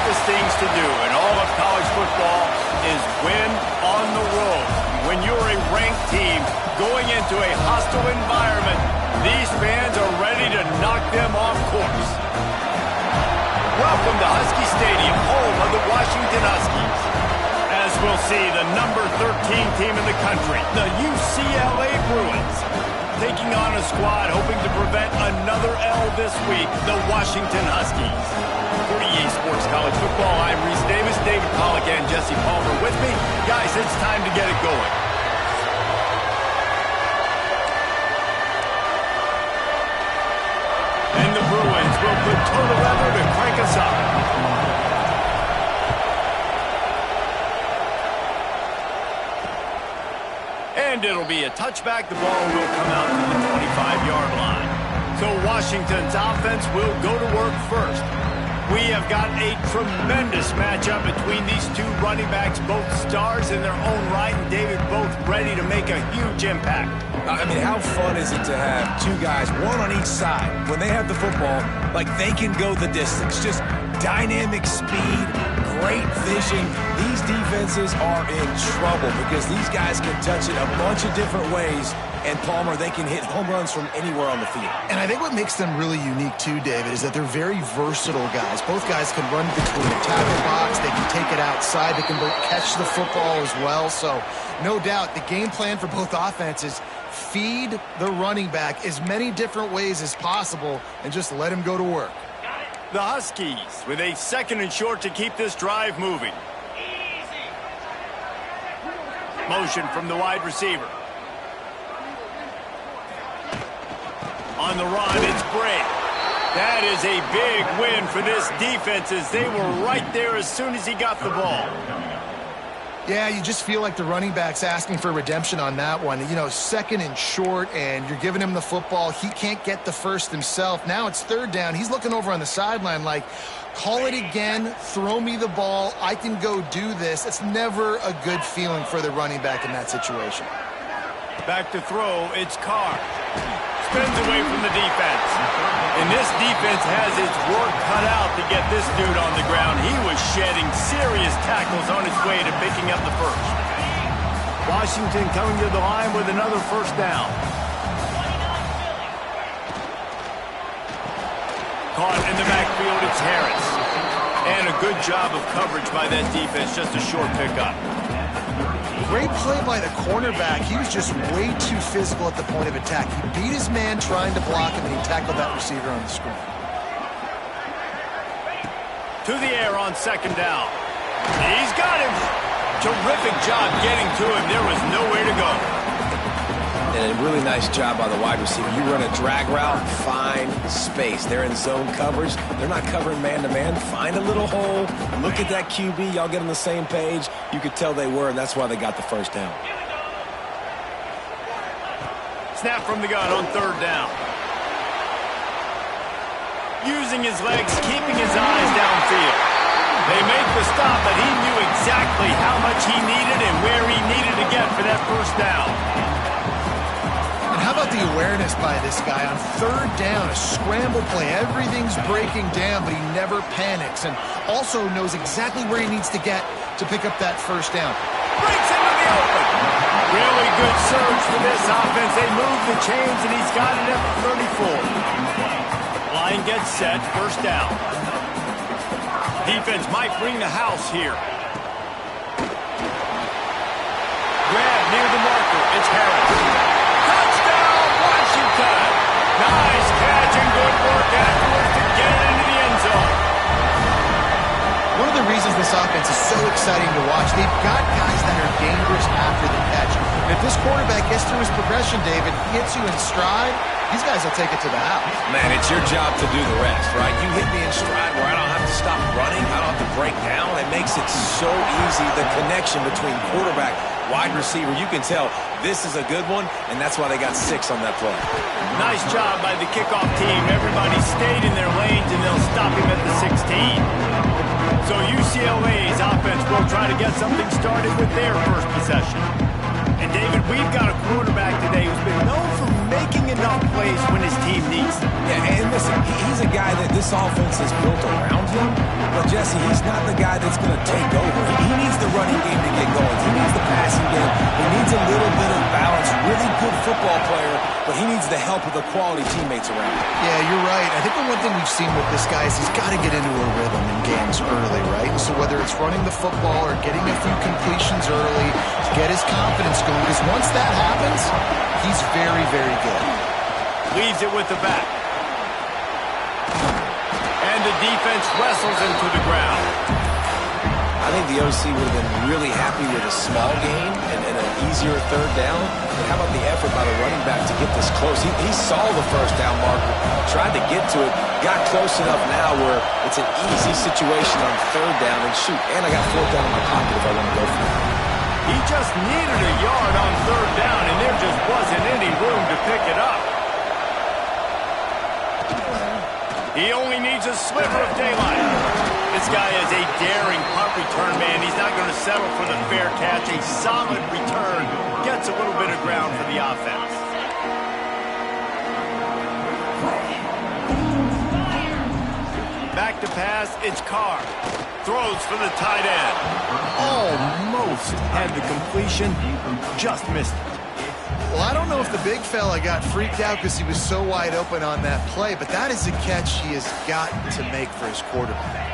toughest things to do in all of college football is win on the road. When you're a ranked team going into a hostile environment, these fans are ready to knock them off course. Welcome to Husky Stadium, home of the Washington Huskies. As we'll see, the number 13 team in the country, the UCLA Bruins, taking on a squad hoping to prevent another L this week, the Washington Huskies. For EA Sports College Football, I'm Reese Davis, David Pollack, and Jesse Palmer with me. Guys, it's time to get it going. And the Bruins will put total weather to crank us up. And it'll be a touchback. The ball will come out to the 25-yard line. So Washington's offense will go to work first. We have got a tremendous matchup between these two running backs, both stars in their own right, and David, both ready to make a huge impact. I mean, how fun is it to have two guys, one on each side, when they have the football, like they can go the distance. Just dynamic speed, great vision. These defenses are in trouble because these guys can touch it a bunch of different ways. And Palmer, they can hit home runs from anywhere on the field. And I think what makes them really unique too, David, is that they're very versatile guys. Both guys can run between the tackle box. They can take it outside. They can both catch the football as well. So no doubt the game plan for both offenses, feed the running back as many different ways as possible and just let him go to work. The Huskies with a 2nd and short to keep this drive moving. Motion from the wide receiver. On the run, it's Bray. That is a big win for this defense as they were right there as soon as he got the ball. Yeah, you just feel like the running back's asking for redemption on that one. You know, 2nd and short, and you're giving him the football. He can't get the first himself. Now it's 3rd down. He's looking over on the sideline like, call it again, throw me the ball, I can go do this. It's never a good feeling for the running back in that situation. Back to throw, it's Carr. Spins away from the defense. And this defense has its work cut out to get this dude on the ground. He was shedding serious tackles on his way to picking up the first. Washington coming to the line with another 1st down. Caught in the backfield, it's Harris. And a good job of coverage by that defense, just a short pickup. Great play by the cornerback. He was just way too physical at the point of attack. He beat his man trying to block him, and he tackled that receiver on the screen. To the air on 2nd down. He's got him. Terrific job getting to him. There was nowhere to go. And a really nice job by the wide receiver. You run a drag route, find space. They're in zone coverage. They're not covering man-to-man. Find a little hole. Look at that QB. Y'all get on the same page. You could tell they were, and that's why they got the 1st down. Snap from the gun on 3rd down. Using his legs, keeping his eyes downfield. They make the stop, but he knew exactly how much he needed and where he needed to get for that 1st down. How about the awareness by this guy on 3rd down, a scramble play. Everything's breaking down, but he never panics and also knows exactly where he needs to get to pick up that 1st down. Breaks into the open. Really good surge for this offense. They move the chains, and he's got it at the 34. Line gets set, 1st down. Defense might bring the house here. Grab near the marker. It's Harris. Nice catch and good work afterwards to get it into the end zone. One of the reasons this offense is so exciting to watch, they've got guys that are dangerous after the catch. And if this quarterback gets through his progression, David, hits you in stride, these guys will take it to the house. Man, it's your job to do the rest, right? You hit me in stride where I don't have to stop running. I don't have to break down. It makes it so easy, the connection between quarterback, wide receiver. You can tell this is a good one, and that's why they got 6 on that play. Nice job by the kickoff team. Everybody stayed in their lanes, and they'll stop him at the 16. So UCLA's offense will try to get something started with their 1st possession. And David, we've got a quarterback today who's been known for making making enough plays when his team needs them. Yeah, and listen, he's a guy that this offense is built around him. But, Jesse, he's not the guy that's going to take over. He needs the running game to get going. He needs the passing game. He needs a little bit of balance. Really good football player, but he needs the help of the quality teammates around him. Yeah, you're right. I think the one thing we've seen with this guy is he's got to get into a rhythm in games early, right? And so whether it's running the football or getting a few completions early to get his confidence going, because once that happens, he's very, very good. Leaves it with the back. And the defense wrestles him to the ground. I think the OC would have been really happy with a small gain and an easier third down. But how about the effort by the running back to get this close? He saw the first down marker, tried to get to it, got close enough now where it's an easy situation on third down and shoot. And I got fourth down in my pocket if I want to go for it. He just needed a yard on third down, and there just wasn't any room to pick it up. He only needs a sliver of daylight. This guy is a daring punt return man. He's not going to settle for the fair catch. A solid return gets a little bit of ground for the offense. Back to pass, it's Carr. Throws for the tight end. Almost had the completion, just missed it. Well, I don't know if the big fella got freaked out because he was so wide open on that play, but that is a catch he has got to make for his quarterback.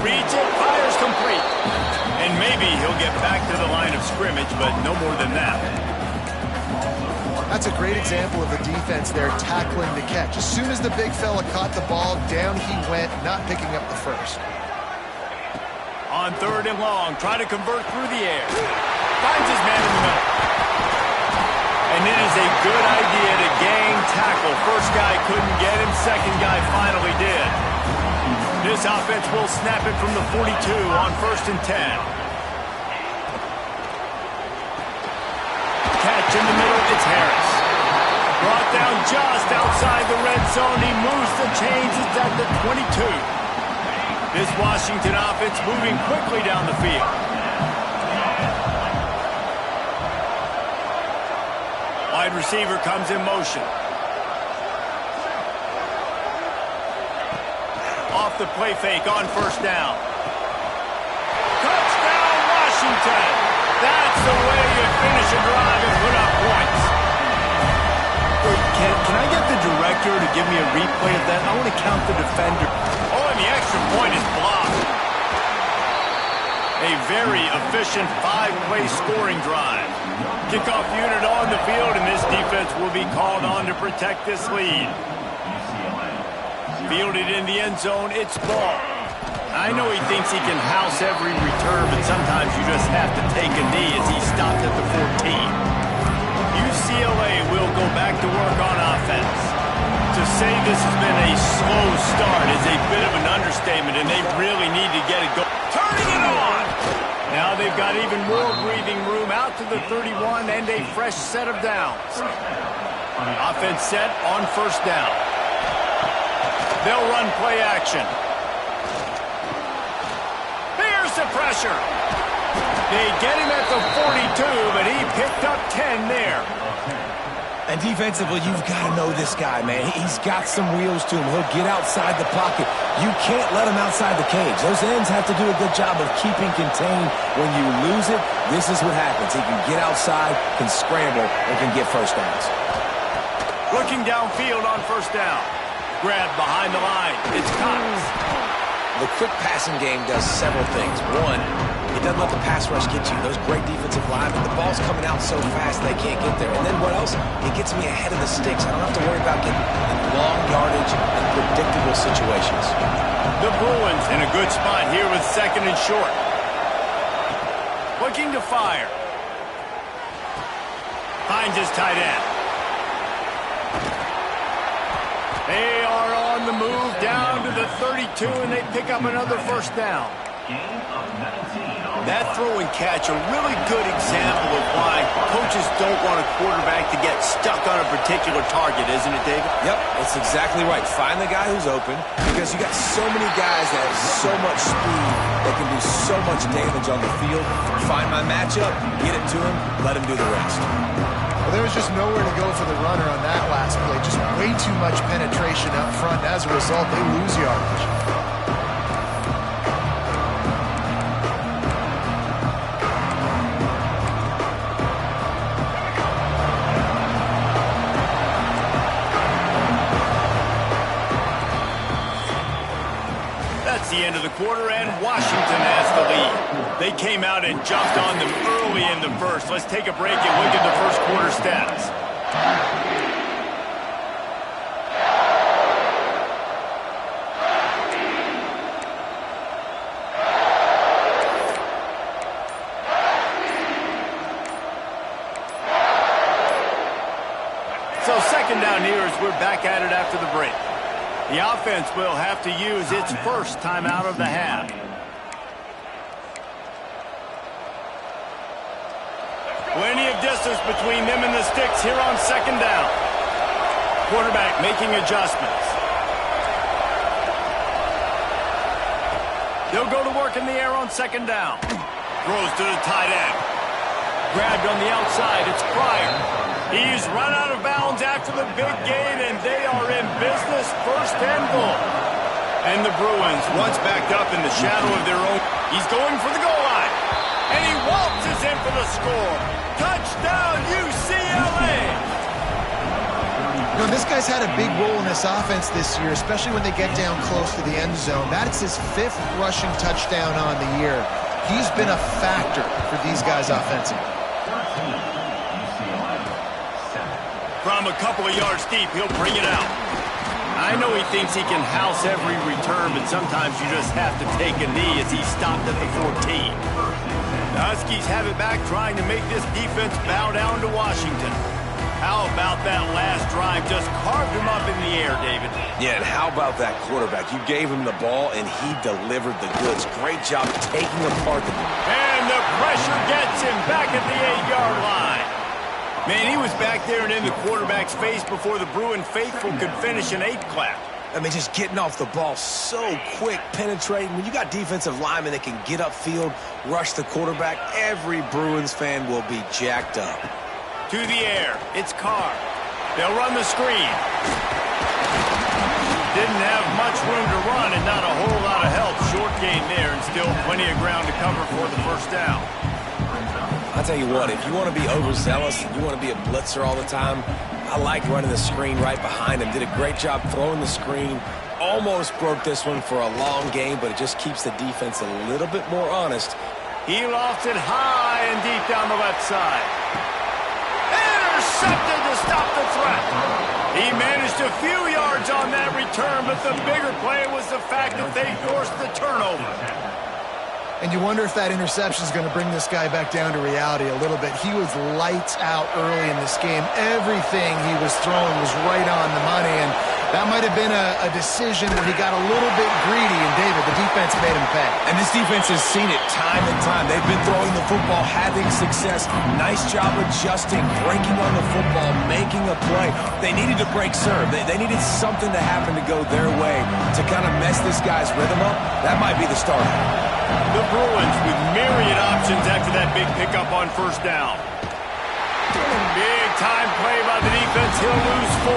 Reads it, fires complete. And maybe he'll get back to the line of scrimmage, but no more than that. That's a great example of the defense there tackling the catch. As soon as the big fella caught the ball, down he went, not picking up the first. On third and long, trying to convert through the air. Finds his man in the middle. And it is a good idea to gang tackle. First guy couldn't get him, second guy finally did. This offense will snap it from the 42 on 1st and 10. Catch in the middle, it's Harris. Brought down just outside the red zone. He moves the chains, it's at the 22. This Washington offense moving quickly down the field. Wide receiver comes in motion. Off the play fake on 1st down. Touchdown, Washington! That's the way you finish a drive and put up points. Can I get the director to give me a replay of that? I want to count the defender. Oh, and the extra point is blocked. A very efficient 5-play scoring drive. Kickoff unit on the field, and this defense will be called on to protect this lead. Fielded in the end zone, it's ball. I know he thinks he can house every return, but sometimes you just have to take a knee as he stopped at the 14. UCLA will go back to work on offense. To say this has been a slow start is a bit of an understatement, and they really need to get it going. Turning it on! Now they've got even more breathing room out to the 31 and a fresh set of downs. Offense set on 1st down. They'll run play action. Here's the pressure. They get him at the 42, but he picked up 10 there. And defensively, you've got to know this guy, man. He's got some wheels to him. He'll get outside the pocket. You can't let him outside the cage. Those ends have to do a good job of keeping contained. When you lose it, this is what happens. He can get outside, can scramble, and can get first downs. Looking downfield on 1st down. Grab behind the line. It's Cox. The quick passing game does several things. One, it doesn't let the pass rush get you. Those great defensive linemen, the ball's coming out so fast they can't get there. And then what else? It gets me ahead of the sticks. I don't have to worry about getting in long yardage and predictable situations. The Bruins in a good spot here with 2nd and short. Looking to fire. Finds his tight end. They are on the move down to the 32, and they pick up another 1st down. That throw and catch, a really good example of why coaches don't want a quarterback to get stuck on a particular target, isn't it, David? Yep, that's exactly right. Find the guy who's open, because you got so many guys that have so much speed that can do so much damage on the field. Find my matchup, get it to him, let him do the rest. Well, there was just nowhere to go for the runner on that last play. Just way too much penetration up front. As a result, they lose yardage. The end of the quarter, and Washington has the lead. They came out and jumped on them early in the first. Let's take a break and look at the first quarter stats. So second down here as we're back at it after the break. The offense will have to use its first timeout of the half. Plenty of distance between them and the sticks here on second down. Quarterback making adjustments. They'll go to work in the air on second down. Throws to the tight end. Grabbed on the outside. It's Pryor. He's run out of bounds after the big gain, and they are in business, first and goal. And the Bruins, once backed up in the shadow of their own, he's going for the goal line. And he waltzes in for the score. Touchdown, UCLA! You know, this guy's had a big role in this offense this year, especially when they get down close to the end zone. That's his 5th rushing touchdown on the year. He's been a factor for these guys offensively. From a couple of yards deep, he'll bring it out. I know he thinks he can house every return, but sometimes you just have to take a knee as he stopped at the 14. The Huskies have it back, trying to make this defense bow down to Washington. How about that last drive? Just carved him up in the air, David. Yeah, and how about that quarterback? You gave him the ball, and he delivered the goods. Great job taking apart the... And the pressure gets him back at the 8-yard line. Man, he was back there and in the quarterback's face before the Bruin faithful could finish an 8 clap. I mean, just getting off the ball so quick, penetrating. When you got defensive linemen that can get upfield, rush the quarterback, every Bruins fan will be jacked up. To the air, it's Carr. They'll run the screen. Didn't have much room to run and not a whole lot of help. Short gain there and still plenty of ground to cover for the first down. I'll tell you what, if you want to be overzealous and you want to be a blitzer all the time, I like running the screen right behind him. Did a great job throwing the screen. Almost broke this one for a long game, but it just keeps the defense a little bit more honest. He lofts it high and deep down the left side. Intercepted to stop the threat. He managed a few yards on that return, but the bigger play was the fact that they forced the turnover. And you wonder if that interception is going to bring this guy back down to reality a little bit. He was lights out early in this game. Everything he was throwing was right on the money, and that might have been a decision where he got a little bit greedy, and David, the defense made him pay. And this defense has seen it time and time. They've been throwing the football, having success. Nice job adjusting, breaking on the football, making a play. They needed to break serve. They needed something to happen to go their way to kind of mess this guy's rhythm up. That might be the start. The Bruins with myriad options after that big pickup on first down. Big time play by the defense. He'll lose 4.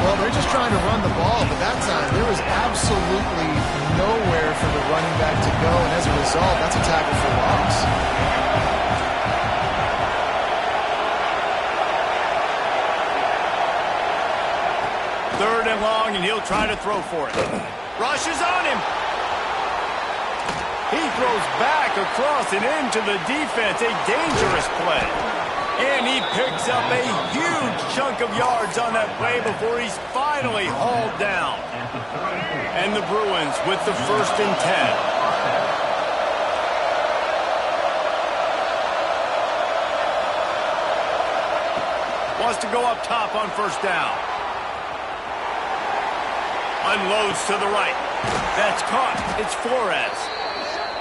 Well, they're just trying to run the ball, but that time there was absolutely nowhere for the running back to go, and as a result, that's a tackle for loss. Third and long, and he'll try to throw for it. Rushes on him. He throws back across and into the defense. A dangerous play. And he picks up a huge chunk of yards on that play before he's finally hauled down. And the Bruins with the 1st and 10. Wants to go up top on first down. Unloads to the right. That's caught. It's Flores.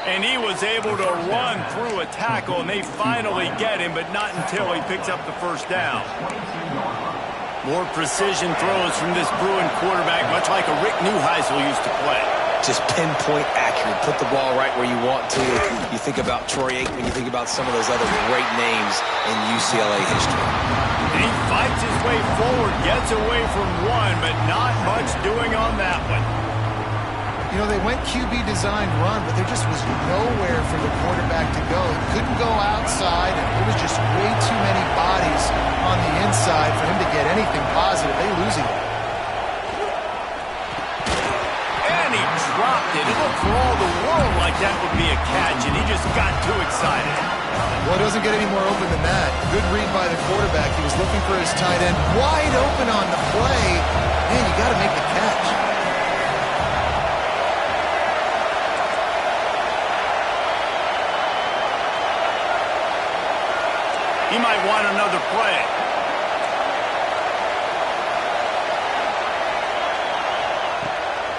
And he was able to run through a tackle, and they finally get him, but not until he picks up the first down. More precision throws from this Bruin quarterback, much like a Rick Neuheisel used to play. Just pinpoint accurate. Put the ball right where you want to. You think about Troy Aikman, you think about some of those other great names in UCLA history. And he fights his way forward, gets away from one, but not much doing on that one. You know, they went QB designed run, but there just was nowhere for the quarterback to go. He couldn't go outside, and there was just way too many bodies on the inside for him to get anything positive. They losing it. And he dropped it. It looked for all the world like that would be a catch, and he just got too excited. Well, it doesn't get any more open than that. Good read by the quarterback. He was looking for his tight end. Wide open on the play. Man, you got to make the catch. He might want another play.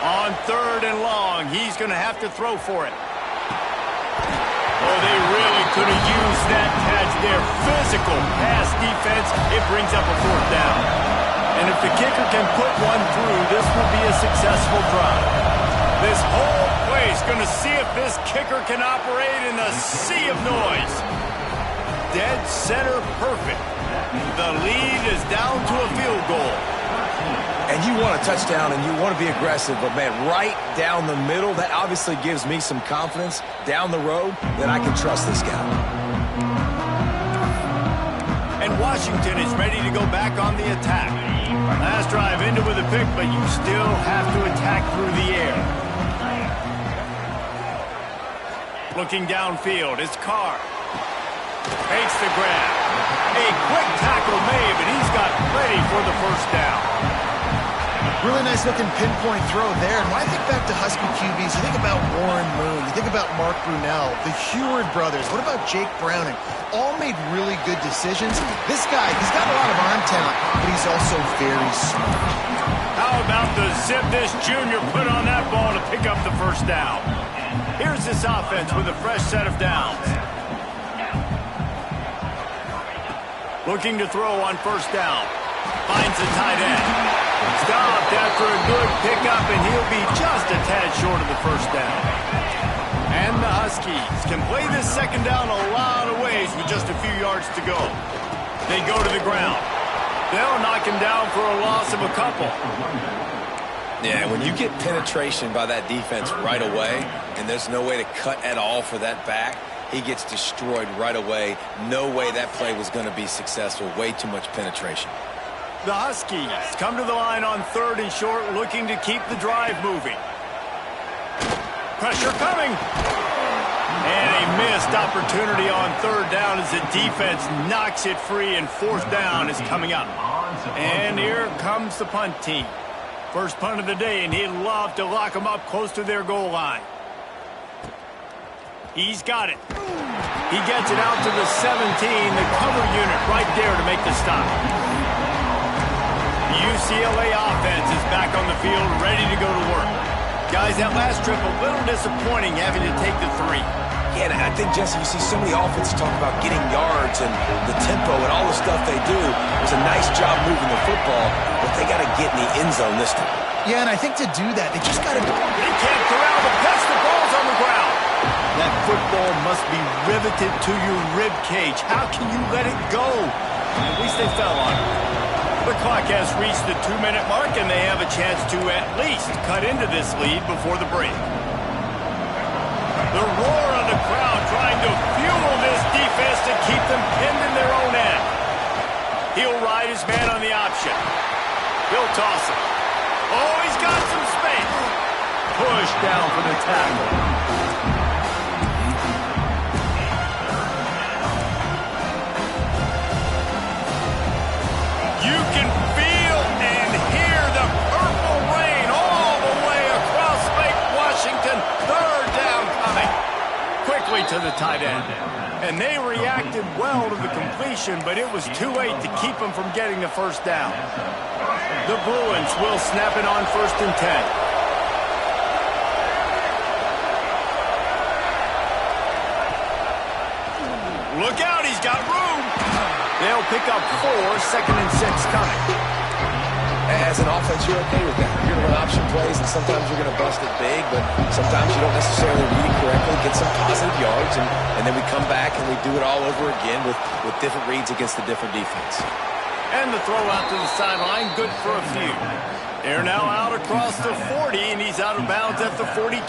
On 3rd and long, he's going to have to throw for it. Oh, they really could have used that catch there. Physical pass defense. It brings up a 4th down. And if the kicker can put one through, this will be a successful drive. This whole place going to see if this kicker can operate in the sea of noise. Dead center perfect. The lead is down to a field goal. And you want a touchdown and you want to be aggressive, but man, right down the middle, that obviously gives me some confidence down the road that I can trust this guy. And Washington is ready to go back on the attack. Last drive ended with a pick, but you still have to attack through the air. Looking downfield, it's Carr. Takes the grab. A quick tackle made, but he's got plenty for the first down. Really nice looking pinpoint throw there. And when I think back to Husky QBs, you think about Warren Moon, you think about Mark Brunell, the Heward brothers, what about Jake Browning? All made really good decisions. This guy, he's got a lot of arm talent, but he's also very smart. How about the zip this junior put on that ball to pick up the first down? Here's this offense with a fresh set of downs. Looking to throw on 1st down. Finds the tight end. Stopped after a good pickup, and he'll be just a tad short of the first down. And the Huskies can play this 2nd down a lot of ways with just a few yards to go. They go to the ground. They'll knock him down for a loss of a couple. Yeah, when you get penetration by that defense right away, and there's no way to cut at all for that back, he gets destroyed right away. No way that play was going to be successful. Way too much penetration. The Huskies come to the line on 3rd and short, looking to keep the drive moving. Pressure coming. And a missed opportunity on 3rd down as the defense knocks it free, and 4th down is coming up. And here comes the punt team. First punt of the day, and he'd love to lock them up close to their goal line. He's got it. He gets it out to the 17, the cover unit right there to make the stop. UCLA offense is back on the field, ready to go to work. Guys, that last trip a little disappointing having to take the 3. Yeah, and I think, Jesse, you see so many offenses talk about getting yards and the tempo and all the stuff they do. It was a nice job moving the football, but they got to get in the end zone this time. Yeah, and I think to do that, they just got to... They can't corral the pitch. The ball's on the ground. That football must be riveted to your rib cage. How can you let it go? At least they fell on it. The clock has reached the 2-minute mark, and they have a chance to at least cut into this lead before the break. The roar of the crowd trying to fuel this defense to keep them pinned in their own end. He'll ride his man on the option. He'll toss it. Oh, he's got some space. Push down for the tackle. You can feel and hear the purple rain all the way across Lake Washington. 3rd down coming. Quickly to the tight end. And they reacted well to the completion, but it was too late to keep them from getting the first down. The Bruins will snap it on 1st and 10. Look out, he's got room. They'll pick up 4, 2nd and 6 coming. As an offense, you're okay with that. You're going to run option plays, and sometimes you're going to bust it big, but sometimes you don't necessarily read it correctly, get some positive yards, and then we come back and we do it all over again with different reads against a different defense. And the throw out to the sideline, good for a few. They're now out across the 40, and he's out of bounds at the 42.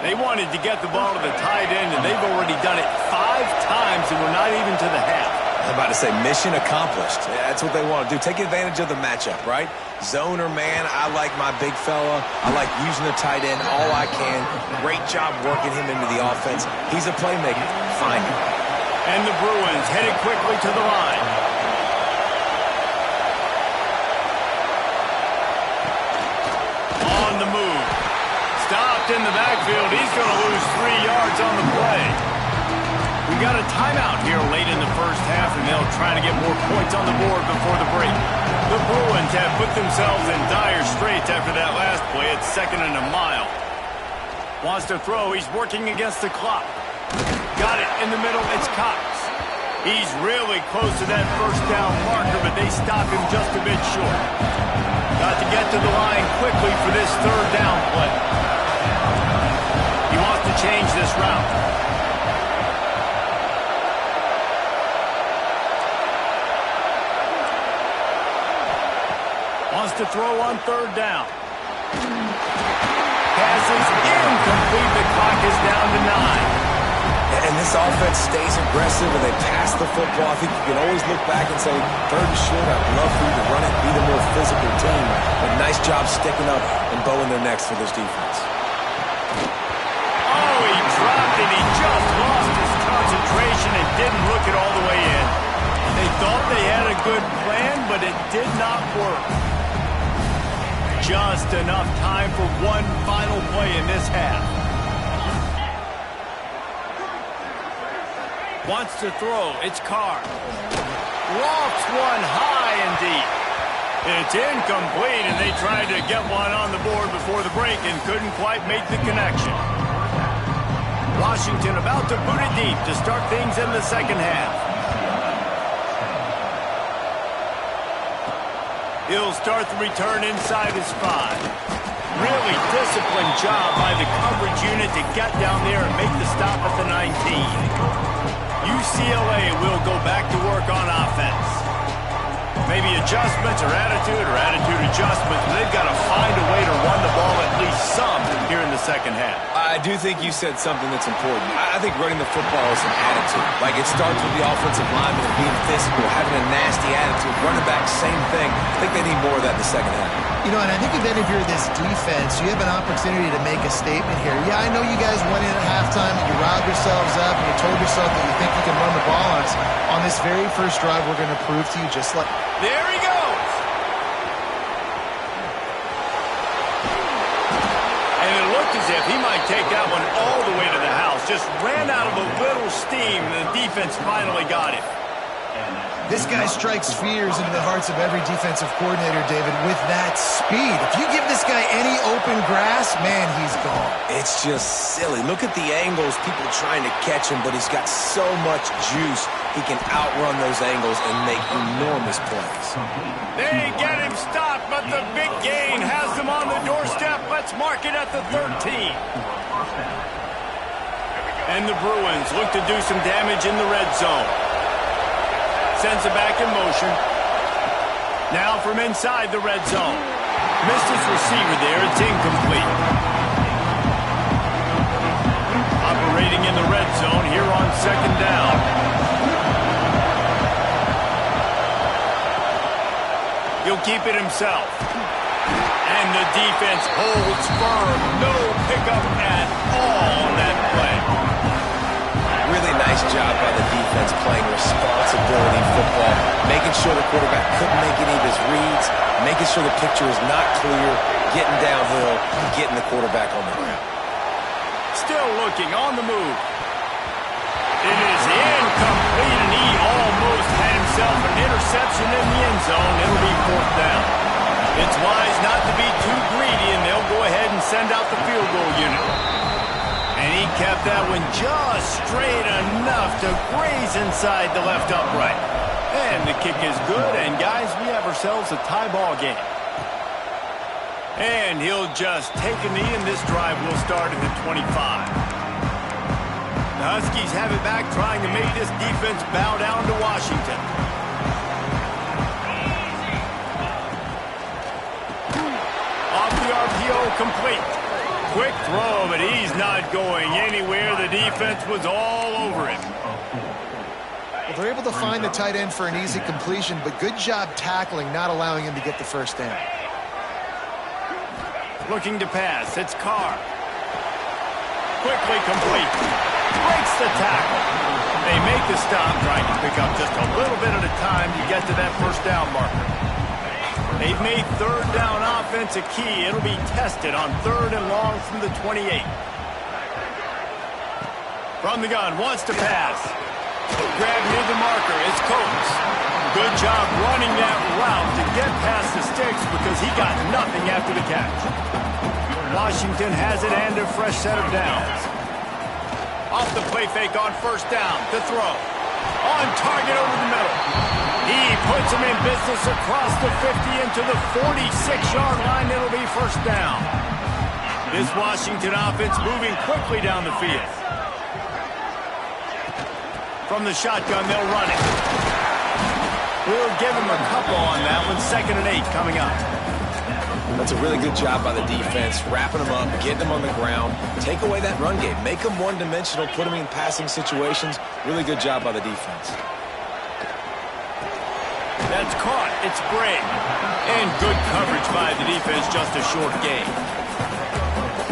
They wanted to get the ball to the tight end, and they've already done it 5 times, and we're not even to the half. I'm about to say mission accomplished. Yeah, that's what they want to do. Take advantage of the matchup, right? Zone or man, I like my big fella. I like using the tight end all I can. Great job working him into the offense. He's a playmaker. Find him. And the Bruins headed quickly to the line. On the move. Stopped in the backfield. He's going to lose 3 yards on the play. We got a timeout here late in the first half, and they'll try to get more points on the board before the break. The Bruins have put themselves in dire straits after that last play. It's 2nd and a mile. Wants to throw. He's working against the clock. Got it in the middle. It's Cox. He's really close to that first down marker, but they stop him just a bit short. Got to get to the line quickly for this 3rd down play. He wants to change this route. Wants to throw on 3rd down. Pass is incomplete. The clock is down to 9. And this offense stays aggressive and they pass the football. I think you can always look back and say, 3rd and short, I'd love for you to run it, be the more physical team. But nice job sticking up and bowing their necks for this defense. Oh, he dropped it. He just lost his concentration and didn't look it all the way in. They thought they had a good plan, but it did not work. Just enough time for one final play in this half. Wants to throw. It's Carr. Lofts one high and deep. It's incomplete, and they tried to get one on the board before the break and couldn't quite make the connection. Washington about to boot it deep to start things in the 2nd half. He'll start the return inside his 5. Really disciplined job by the coverage unit to get down there and make the stop at the 19. UCLA will go back to work on offense. Maybe adjustments or attitude adjustments, but they've got to find a way to run the ball at least some here in the 2nd half. I do think you said something that's important. I think running the football is an attitude. Like, it starts with the offensive lineman and being physical, having a nasty attitude. Running back, same thing. I think they need more of that in the 2nd half. You know, and I think then if you're this defense, you have an opportunity to make a statement here. Yeah, I know you guys went in at halftime and you riled yourselves up and you told yourself that you think you can run the ball on us. On this very first drive, we're going to prove to you just like... There he goes! And it looked as if he might take that one all the way to the house. Just ran out of a little steam, and the defense finally got him. This guy strikes fears into the hearts of every defensive coordinator, David, with that speed. If you give this guy any open grass, man, he's gone. It's just silly. Look at the angles, people trying to catch him, but he's got so much juice. He can outrun those angles and make enormous plays. They get him stopped, but the big gain has them on the doorstep. Let's mark it at the 13. And the Bruins look to do some damage in the red zone. Sends it back in motion. Now from inside the red zone. Missed his receiver there. It's incomplete. Operating in the red zone here on 2nd down. He'll keep it himself. And the defense holds firm. No pickup at all on that play. Really nice job by the defense playing responsibility football, making sure the quarterback couldn't make any of his reads, making sure the picture is not clear, getting downhill, getting the quarterback on the ground. Still looking on the move. It is incomplete, and he almost had himself an interception in the end zone. It'll be 4th down. It's wise not to be too greedy, and they'll go ahead and send out the field goal unit. And he kept that one just straight enough to graze inside the left upright. And the kick is good, and guys, we have ourselves a tie ball game. And he'll just take a knee, and this drive will start at the 25. The Huskies have it back, trying to make this defense bow down to Washington. Off the RPO, complete. Quick throw, but he's not going anywhere. The defense was all over him. Well, they're able to find the tight end for an easy completion, but good job tackling, not allowing him to get the first down. Looking to pass, it's Carr. Quickly complete. Breaks the tackle. They make the stop, trying to pick up just a little bit at a time to get to that first down marker. They've made 3rd down offense a key. It'll be tested on 3rd and long from the 28. From the gun, wants to pass. Grab near the marker, it's Coates. Good job running that route to get past the sticks because he got nothing after the catch. Washington has it and a fresh set of downs. Off the play fake on 1st down, to throw. On target over the middle. He puts him in business across the 50 into the 46-yard line. It'll be 1st down. This Washington offense moving quickly down the field. From the shotgun, they'll run it. We'll give him a couple on that one. 2nd and 8 coming up. That's a really good job by the defense, wrapping them up, getting them on the ground, take away that run game, make them one-dimensional, put them in passing situations. Really good job by the defense. That's caught. It's Bray. And good coverage by the defense, just a short gain.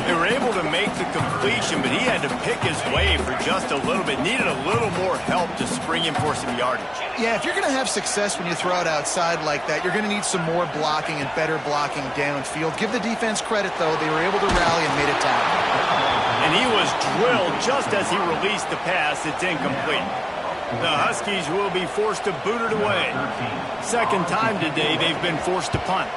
They were able to make the completion, but he had to pick his way for just a little bit. Needed a little more help to spring him for some yardage. Yeah, if you're going to have success when you throw it outside like that, you're going to need some more blocking and better blocking downfield. Give the defense credit, though. They were able to rally and made a tackle. And he was drilled just as he released the pass. It's incomplete. The Huskies will be forced to boot it away. 2nd time today they've been forced to punt.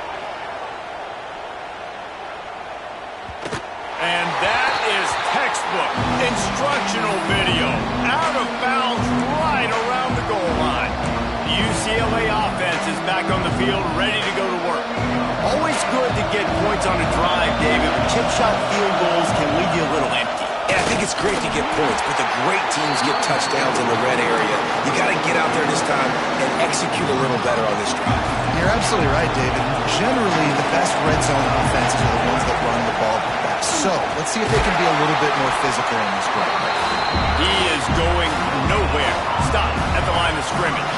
And that is textbook instructional video. Out of bounds right around the goal line. The UCLA offense is back on the field, ready to go to work. Always good to get points on a drive, David, but chip shot field goals can leave you a little empty. Yeah, I think it's great to get points, but the great teams get touchdowns in the red area. You got to get out there this time and execute a little better on this drive. You're absolutely right, David. Generally, the best red zone offenses are the ones that run the ball best. So, let's see if they can be a little bit more physical in this drive. He is going nowhere. Stop at the line of scrimmage.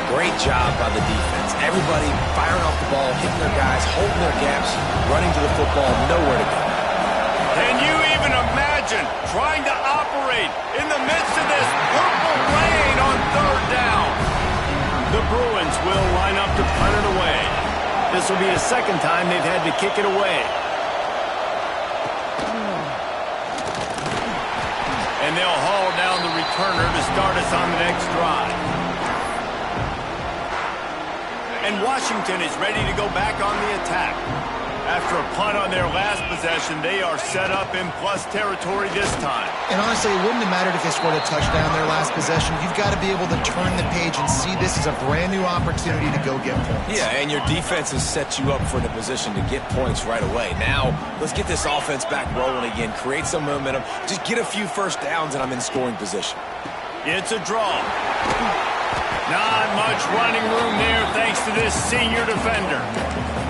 Great job by the defense. Everybody firing off the ball, hitting their guys, holding their gaps, running to the football, nowhere to go. Can you even imagine trying to operate in the midst of this purple rain on 3rd down? The Bruins will line up to punt it away. This will be the 2nd time they've had to kick it away. And they'll haul down the returner to start us on the next drive. And Washington is ready to go back on the attack. After a punt on their last possession, they are set up in plus territory this time. And honestly, it wouldn't have mattered if they scored a touchdown their last possession. You've got to be able to turn the page and see this as a brand new opportunity to go get points. Yeah, and your defense has set you up for the position to get points right away. Now, let's get this offense back rolling again, create some momentum, just get a few first downs, and I'm in scoring position. It's a draw. Not much running room there thanks to this senior defender.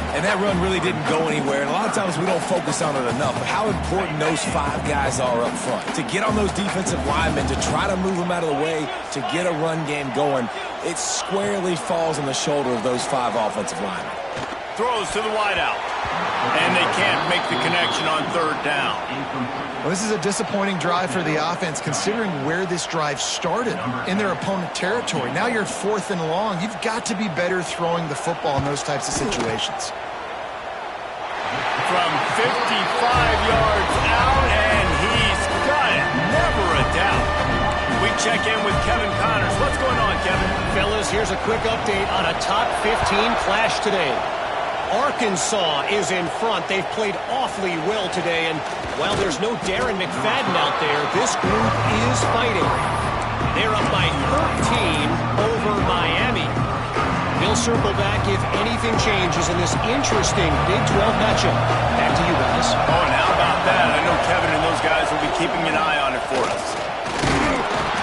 And that run really didn't go anywhere, and a lot of times we don't focus on it enough, but how important those 5 guys are up front. To get on those defensive linemen, to try to move them out of the way, to get a run game going, it squarely falls on the shoulder of those 5 offensive linemen. Throws to the wideout, and they can't make the connection on 3rd down. Well, this is a disappointing drive for the offense, considering where this drive started, in their opponent territory. Now you're 4th and long. You've got to be better throwing the football in those types of situations. From 55 yards out, and he's got it. Never a doubt. check in with Kevin Connors. What's going on, Kevin? Fellas, here's a quick update on a top 15 clash today. Arkansas is in front. They've played awfully well today, and while there's no Darren McFadden out there, this group is fighting. They're up by 13 over Miami. They'll circle back if anything changes in this interesting Big 12 matchup. Back to you guys. Oh, and how about that? I know Kevin and those guys will be keeping an eye on it for us.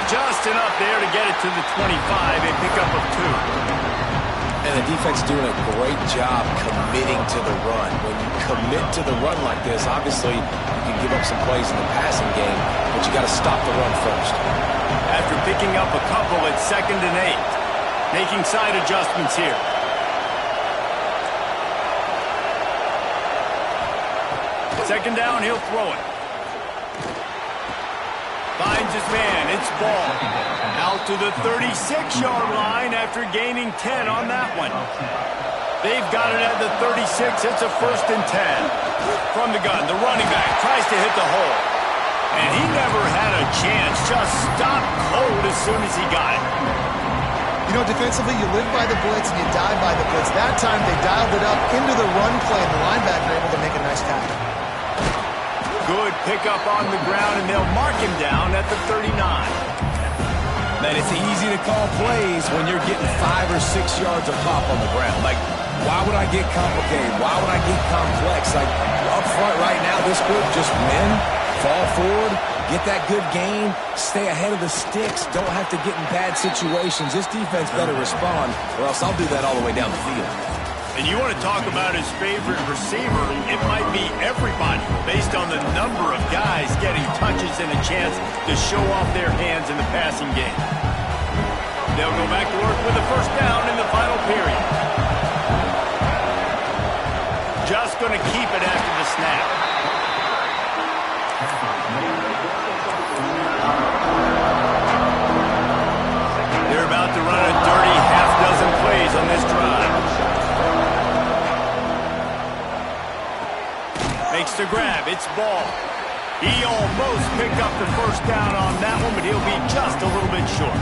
Just enough there to get it to the 25, a pickup of 2. And the defense doing a great job committing to the run. When you commit to the run like this, obviously you can give up some plays in the passing game, but you got to stop the run first. After picking up a couple at 2nd and 8. Making side adjustments here. Second down, he'll throw it. Finds his man, it's ball. Out to the 36-yard line after gaining 10 on that one. They've got it at the 36, it's a 1st and 10. From the gun, the running back tries to hit the hole. And he never had a chance, just stopped cold as soon as he got it. You know, defensively, you live by the blitz and you die by the blitz. That time, they dialed it up into the run play, and the linebacker able to make a nice tackle. Good pickup on the ground, and they'll mark him down at the 39. Man, it's easy to call plays when you're getting 5 or 6 yards of pop on the ground. Like, why would I get complicated? Why would I get complex? Like, up front right now, this group just win, fall forward, get that good gain, stay ahead of the sticks, don't have to get in bad situations. This defense better respond, or else I'll do that all the way down the field. And you want to talk about his favorite receiver, it might be everybody based on the number of guys getting touches and a chance to show off their hands in the passing game. They'll go back to work with a 1st down in the final period. Just going to keep it after the snap. They're about to run a dirty half-dozen plays on this drive. Makes the grab, it's ball. He almost picked up the 1st down on that one, but he'll be just a little bit short.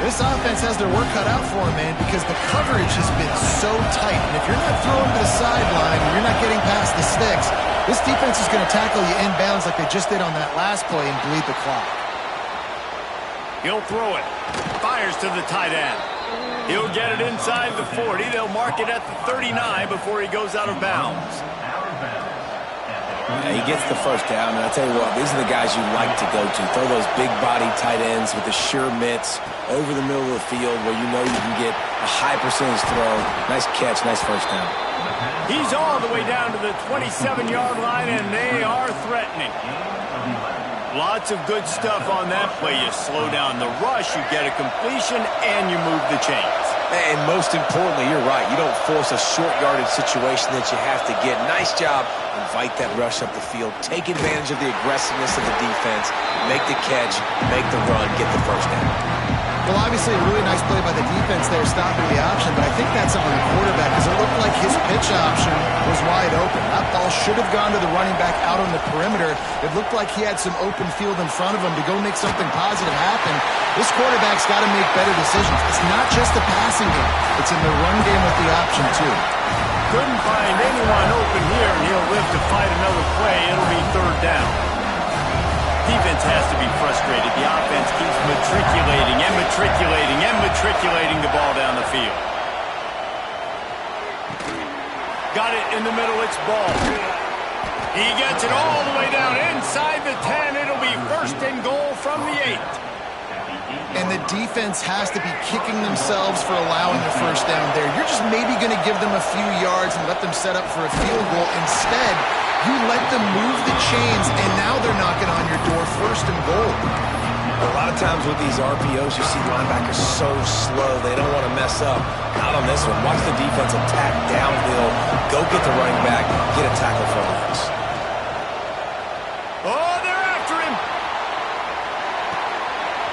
This offense has their work cut out for him, man, because the coverage has been so tight. And if you're not throwing to the sideline and you're not getting past the sticks, this defense is going to tackle you inbounds like they just did on that last play and bleed the clock. He'll throw it. Fires to the tight end. He'll get it inside the 40. They'll mark it at the 39 before he goes out of bounds. Yeah, he gets the 1st down, and I tell you what, these are the guys you like to go to. Throw those big body tight ends with the sure mitts over the middle of the field where you know you can get a high percentage throw. Nice catch, nice 1st down. He's all the way down to the 27-yard line, and they are threatening. Lots of good stuff on that play. You slow down the rush, you get a completion, and you move the chains. And most importantly, you're right. You don't force a short yardage situation that you have to get. Nice job. Invite that rush up the field. Take advantage of the aggressiveness of the defense. Make the catch. Make the run. Get the 1st down. Well, obviously, a really nice play by the defense there, stopping the option, but I think that's on the quarterback because it looked like his pitch option was wide open. That ball should have gone to the running back out on the perimeter. It looked like he had some open field in front of him to go make something positive happen. This quarterback's got to make better decisions. It's not just the passing game. It's in the run game with the option, too. Couldn't find anyone open here, and he'll live to fight another play. It'll be 3rd down. Defense has to be frustrated. The offense keeps matriculating and matriculating and matriculating the ball down the field. Got it in the middle, it's ball. He gets it all the way down inside the 10. It'll be 1st and goal from the 8. And the defense has to be kicking themselves for allowing the 1st down there. You're just maybe going to give them a few yards and let them set up for a field goal. Instead, you let them move the chains, and now they're knocking on your door 1st and goal. A lot of times with these RPOs, you see linebackers so slow, they don't want to mess up. Not on this one. Watch the defense attack downhill, go get the running back, get a tackle for a loss. Oh, they're after him.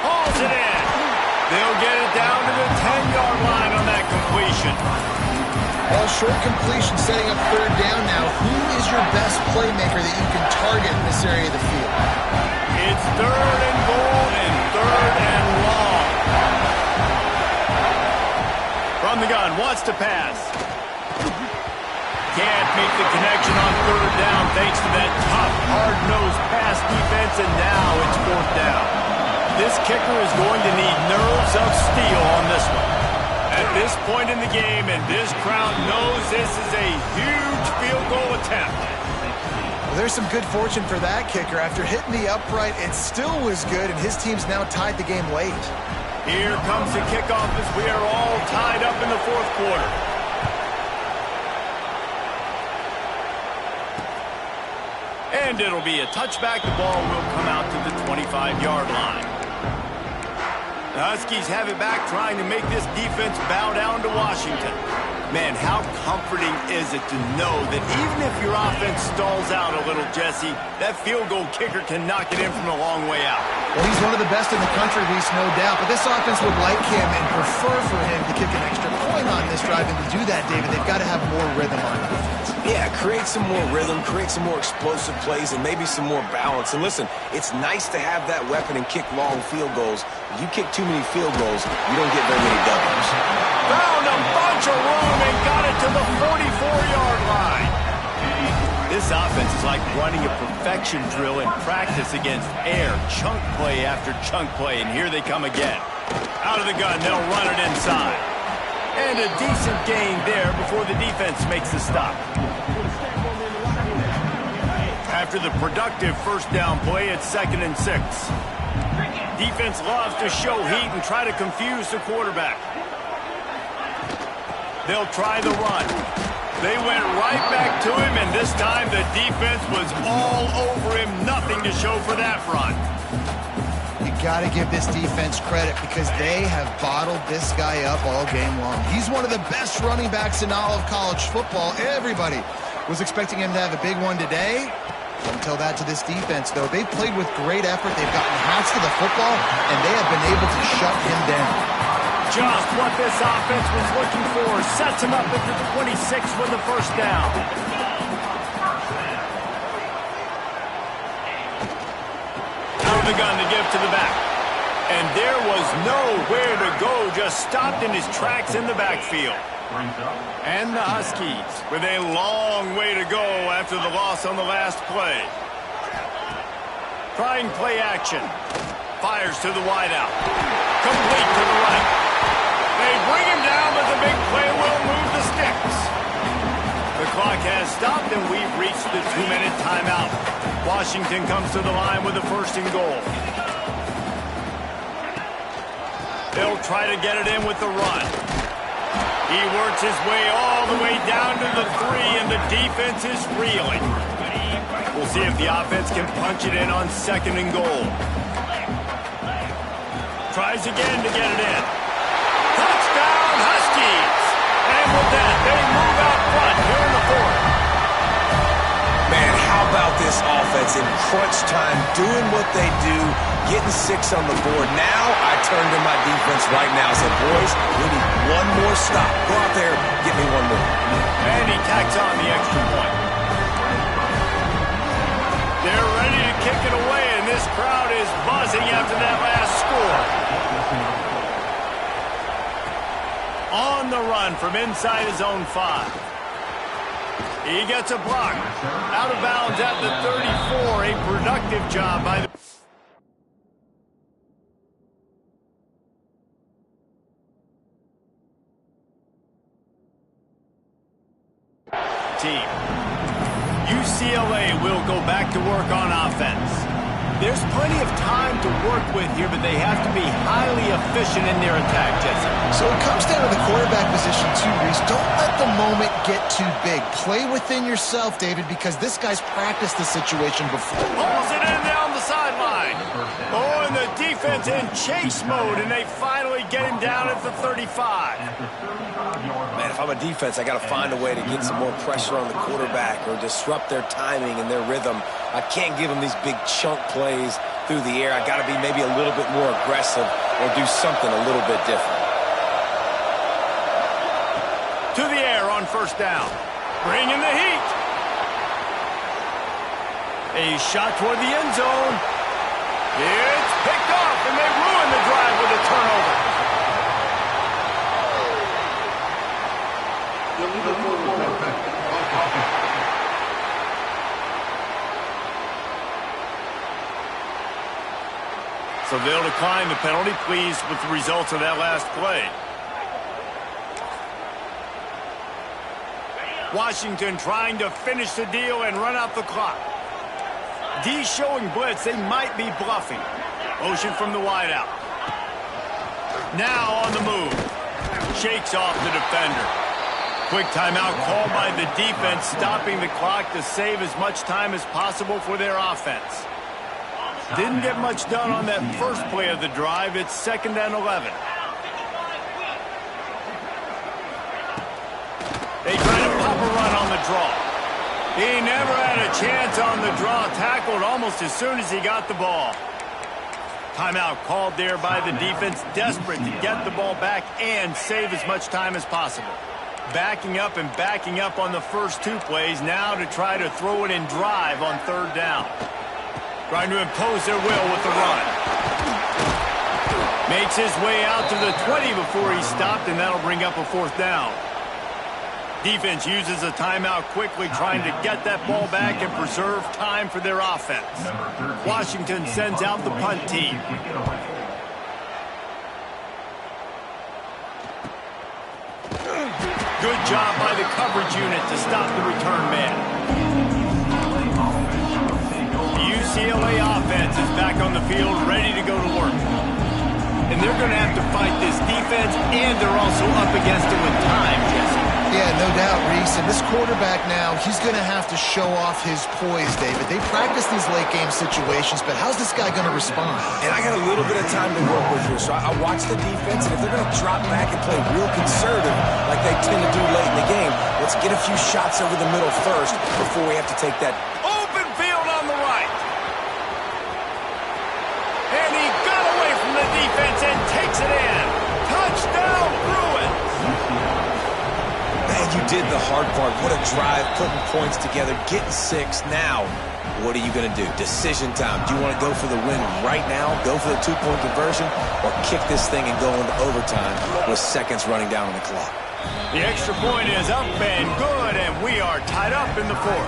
Hauls it in. They'll get it down to the 10-yard line on that completion. Well, short completion setting up 3rd down now. Who is your best playmaker that you can target in this area of the field? It's 3rd and goal and third and long. From the gun, wants to pass. Can't make the connection on third down thanks to that tough, hard-nosed pass defense, and now it's fourth down. This kicker is going to need nerves of steel on this one. At this point in the game, and this crowd knows this is a huge field goal attempt. Well, there's some good fortune for that kicker. After hitting the upright, it still was good, and his team's now tied the game late. Here comes the kickoff as we are all tied up in the fourth quarter. And it'll be a touchback. The ball will come out to the 25-yard line. The Huskies have it back, trying to make this defense bow down to Washington. Man, how comforting is it to know that even if your offense stalls out a little, Jesse, that field goal kicker can knock it in from a long way out. Well, he's one of the best in the country, Reese, no doubt. But this offense would like him and prefer for him to kick an extra point on this drive. And to do that, David, they've got to have more rhythm on defense. Yeah, create some more rhythm, create some more explosive plays, and maybe some more balance. And listen, it's nice to have that weapon and kick long field goals. If you kick too many field goals, you don't get very many W's. Found a bunch of room and got it to the 44-yard line. This offense is like running a perfection drill in practice against air. Chunk play after chunk play, and here they come again. Out of the gun, they'll run it inside. And a decent gain there before the defense makes the stop. After the productive first down play, it's 2nd and 6. Defense loves to show heat and try to confuse the quarterback. They'll try the run. They went right back to him, and this time the defense was all over him. Nothing to show for that run. You got to give this defense credit because they have bottled this guy up all game long. He's one of the best running backs in all of college football. Everybody was expecting him to have a big one today. Don't tell that to this defense, though. They've played with great effort. They've gotten hats to the football, and they have been able to shut him down. Just what this offense was looking for. Sets him up at the 26 with the first down. Out of the gun to give to the back. And there was nowhere to go. Just stopped in his tracks in the backfield. And the Huskies with a long way to go after the loss on the last play. Trying play action. Fires to the wideout. Complete to the right. They bring him down, but the big play will move the sticks. The clock has stopped, and we've reached the 2-minute timeout. Washington comes to the line with a 1st and goal. They'll try to get it in with the run. He works his way all the way down to the 3, and the defense is reeling. We'll see if the offense can punch it in on 2nd and goal. Tries again to get it in. Touchdown, Huskies! And with that, they move out front here in the 4th. Man, how about this offense in crunch time, doing what they do, getting 6 on the board. Now I turn to my defense right now and say, boys, we need one more stop. Go out there, get me one more. And he tacks on the extra point. They're ready to kick it away, and this crowd is buzzing after that last score. On the run from inside his own 5. He gets a block. Out of bounds at the 34. A productive job by the team. UCLA will go back to work on offense. There's plenty of time to work with here, but they have to be highly efficient in their attack, Jesse. So it comes down to the quarterback position too, Reese. Don't let the moment get too big. Play within yourself, David, because this guy's practiced the situation before. Pulls it in down the sideline. Oh, and the defense in chase mode, and they finally get him down at the 35. Man, if I'm a defense, I got to find a way to get some more pressure on the quarterback or disrupt their timing and their rhythm. I can't give them these big chunk plays through the air. I got to be maybe a little bit more aggressive or do something a little bit different. To the air on 1st down. Bringing the heat. A shot toward the end zone. It's picked off, and they rule end the drive with a turnover. So they'll decline the penalty, pleased with the results of that last play. Washington trying to finish the deal and run out the clock. D showing blitz. They might be bluffing. Motion from the wideout. Now on the move. Shakes off the defender. Quick timeout called by the defense, stopping the clock to save as much time as possible for their offense. Didn't get much done on that first play of the drive. It's 2nd and 11. They try to pop a run on the draw. He never had a chance on the draw. Tackled almost as soon as he got the ball. Timeout called there by the defense, desperate to get the ball back and save as much time as possible. Backing up and backing up on the first 2 plays, now to try to throw it in drive on 3rd down. Trying to impose their will with the run. Makes his way out to the 20 before he stopped, and that'll bring up a 4th down. Defense uses a timeout quickly, trying to get that ball back and preserve time for their offense. Washington sends out the punt team. Good job by the coverage unit to stop the return man. The UCLA offense is back on the field, ready to go to work. And they're going to have to fight this defense, and they're also up against it with time, Jesse. Yeah, no doubt, Reese. And this quarterback now, he's going to have to show off his poise, David. They practice these late-game situations, but how's this guy going to respond? And I got a little bit of time to work with here, so I watch the defense, and if they're going to drop back and play real conservative like they tend to do late in the game, let's get a few shots over the middle first before we have to take that. Open field on the right. And he got away from the defense and takes it in. Touchdown, Bruins. Man, you did the hard part. What a drive, putting points together, getting 6. Now, what are you going to do? Decision time. Do you want to go for the win right now, go for the 2-point conversion, or kick this thing and go into overtime with seconds running down on the clock? The extra point is up and good, and we are tied up in the 4th.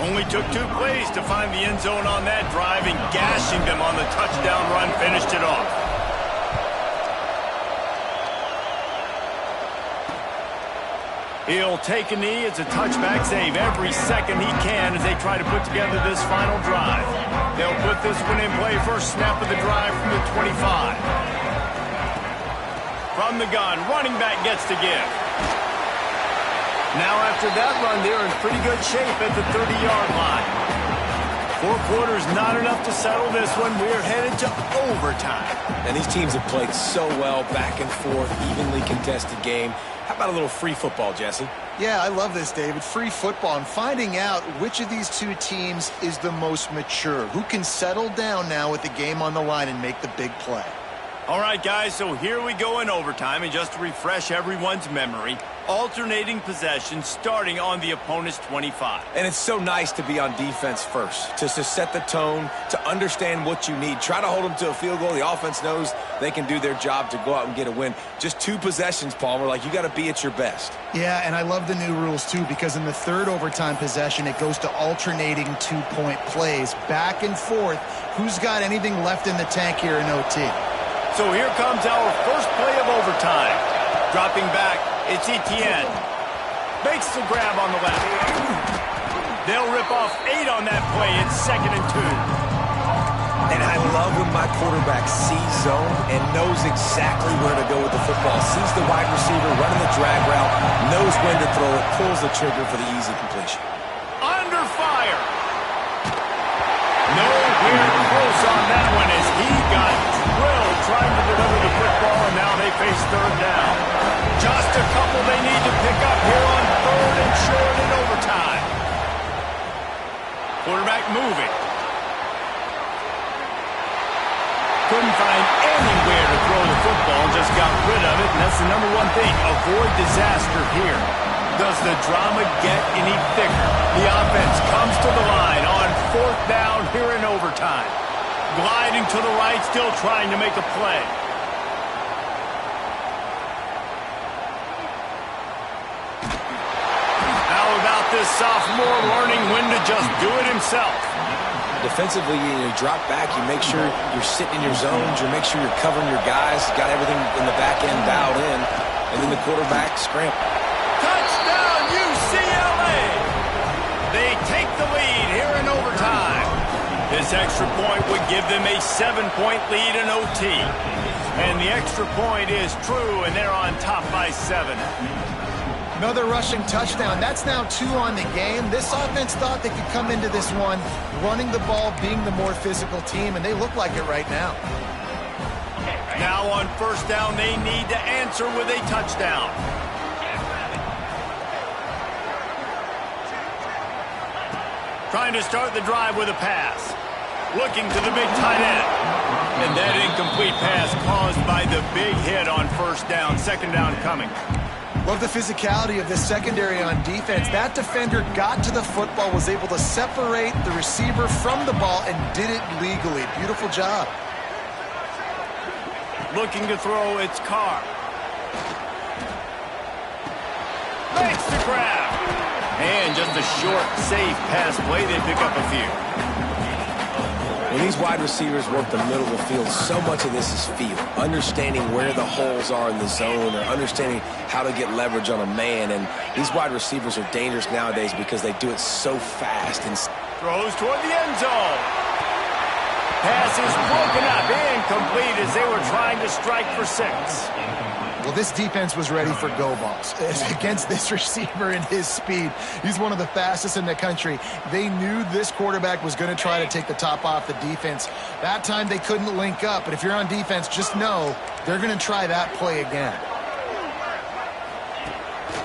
Only took 2 plays to find the end zone on that drive, and gashing them on the touchdown run finished it off. He'll take a knee. It's a touchback save every second he can as they try to put together this final drive. They'll put this one in play. First snap of the drive from the 25. From the gun, running back gets to give. Now after that run, they're in pretty good shape at the 30-yard line. 4 quarters, not enough to settle this one. We're headed to overtime. And these teams have played so well, back and forth, evenly contested game. How about a little free football, Jesse? Yeah, I love this, David. Free football and finding out which of these 2 teams is the most mature, who can settle down now with the game on the line and make the big play. All right, guys, so here we go in overtime, and just to refresh everyone's memory, alternating possession starting on the opponent's 25. And it's so nice to be on defense first, to set the tone, to understand what you need. Try to hold them to a field goal. The offense knows they can do their job to go out and get a win. Just 2 possessions, Palmer, like you got to be at your best. Yeah, and I love the new rules, too, because in the 3rd overtime possession, it goes to alternating 2-point plays, back and forth. Who's got anything left in the tank here in OT? So here comes our first play of overtime. Dropping back, it's Etienne. Makes the grab on the left. They'll rip off 8 on that play. It's 2nd and 2. And I love when my quarterback sees zone and knows exactly where to go with the football. Sees the wide receiver running the drag route, knows when to throw it, pulls the trigger for the easy completion. Under fire. Nowhere close on that one as he got drilled trying to deliver the football, and now they face 3rd down. Just a couple they need to pick up here on 3rd and short in overtime. Quarterback moving. Couldn't find anywhere to throw the football, just got rid of it, and that's the number 1 thing. Avoid disaster here. Does the drama get any thicker? The offense comes to the line on 4th down here in overtime. Gliding to the right, still trying to make a play. How about this sophomore learning when to just do it himself? Defensively, you drop back, you make sure you're sitting in your zones, you make sure you're covering your guys, got everything in the back end dialed in, and then the quarterback scramble. Touchdown, UCLA! They take the lead here in overtime. This extra point would give them a 7-point lead in OT. And the extra point is true, and they're on top by 7. Another rushing touchdown. That's now 2 on the game. This offense thought they could come into this one running the ball, being the more physical team, and they look like it right now. Now on first down, they need to answer with a touchdown. Trying to start the drive with a pass. Looking to the big tight end. And that incomplete pass caused by the big hit on first down. Second down coming. Love the physicality of this secondary on defense. That defender got to the football, was able to separate the receiver from the ball, and did it legally. Beautiful job. Looking to throw, it's Carr. Makes the grab. And just a short, safe pass play. They pick up a few. When these wide receivers work the middle of the field, so much of this is feel. Understanding where the holes are in the zone, or understanding how to get leverage on a man. And these wide receivers are dangerous nowadays because they do it so fast. And throws toward the end zone. Pass is broken up, incomplete as they were trying to strike for 6. Well, this defense was ready for go balls against this receiver and his speed. He's one of the fastest in the country. They knew this quarterback was going to try to take the top off the defense. That time they couldn't link up, but if you're on defense, just know they're going to try that play again.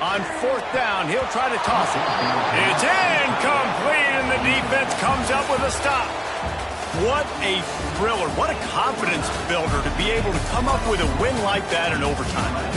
On fourth down, he'll try to toss it. It's incomplete, and the defense comes up with a stop. What a thriller. What a confidence builder to be able to come up with a win like that in overtime.